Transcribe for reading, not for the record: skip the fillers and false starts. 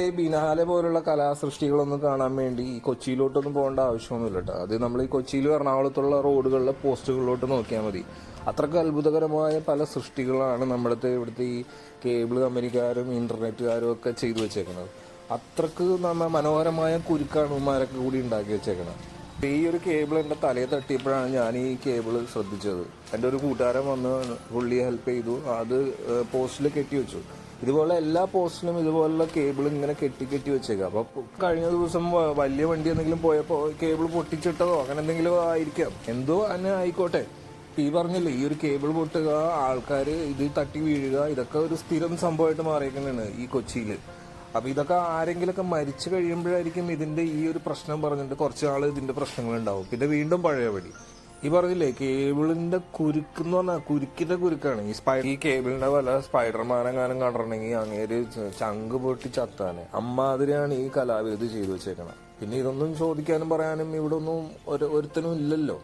ഈ ബിനാലെ പോലുള്ള കലാസൃഷ്ടികളൊന്നും കാണാൻ വേണ്ടി ഈ കൊച്ചിയിലോട്ടൊന്നും പോകേണ്ട ആവശ്യമൊന്നുമില്ല കേട്ടോ. അത് നമ്മൾ ഈ കൊച്ചിയിലും എറണാകുളത്തുള്ള റോഡുകളിലെ പോസ്റ്റുകളിലോട്ട് നോക്കിയാൽ മതി. അത്രയ്ക്ക് അത്ഭുതകരമായ പല സൃഷ്ടികളാണ് ഇവിടുത്തെ ഈ കേബിൾ കമ്പനിക്കാരും ഇന്റർനെറ്റുകാരും ഒക്കെ ചെയ്തു വെച്ചേക്കുന്നത്. അത്രക്ക് മനോഹരമായ കുരുക്കാണ് ഇവന്മാരൊക്കെ കൂടി ഉണ്ടാക്കി വെച്ചേക്കുന്നത്. ഈ ഒരു കേബിൾ എൻ്റെ തലയെ തട്ടിയപ്പോഴാണ് ഞാൻ ഈ കേബിൾ ശ്രദ്ധിച്ചത്. എൻ്റെ ഒരു കൂട്ടുകാരൻ വന്ന് പുള്ളി ഹെൽപ്പ് ചെയ്തു. അത് പോസ്റ്റിൽ കെട്ടി വെച്ചു. ഇതുപോലെ എല്ലാ പോസ്റ്റിലും ഇതുപോലുള്ള കേബിൾ ഇങ്ങനെ കെട്ടി വെച്ചേക്കാം. അപ്പൊ കഴിഞ്ഞ ദിവസം വലിയ വണ്ടി എന്തെങ്കിലും പോയപ്പോൾ കേബിൾ പൊട്ടിച്ചിട്ടതോ അങ്ങനെ എന്തെങ്കിലും ആയിരിക്കാം. എന്തോ തന്നെ ആയിക്കോട്ടെ. ഈ പറഞ്ഞില്ലേ, ഈ ഒരു കേബിൾ പൊട്ടുക, ആൾക്കാർ ഇത് തട്ടി വീഴുക, ഇതൊക്കെ ഒരു സ്ഥിരം സംഭവമായിട്ട് മാറിയിരിക്കുന്നതാണ് ഈ കൊച്ചിയിൽ. അപ്പൊ ഇതൊക്കെ ആരെങ്കിലൊക്കെ മരിച്ചു കഴിയുമ്പോഴായിരിക്കും ഇതിന്റെ ഈ ഒരു പ്രശ്നം പറഞ്ഞിട്ട് കുറച്ച് നാൾ ഇതിന്റെ പ്രശ്നങ്ങൾ ഉണ്ടാവും. പിന്നെ വീണ്ടും പഴയപടി. ഈ പറഞ്ഞില്ലേ, കേബിളിന്റെ കുരുക്ക് എന്ന് പറഞ്ഞാൽ കുരുക്കിന്റെ കുരുക്കാണ്. ഈ കേബിളിന്റെ വല്ല സ്പൈഡർമാനെങ്ങാനും കണ്ടിട്ടുണ്ടെങ്കിൽ അങ്ങേര് ചങ്ക് പൊട്ടി ചത്താനെ. അമ്മാതിരിയാണ് ഈ കലാവിരുത് ചെയ്തു വെച്ചേക്കണം. പിന്നെ ഇതൊന്നും ചോദിക്കാനും പറയാനും ഇവിടെ ഒന്നും ഒരുത്തനും ഇല്ലല്ലോ.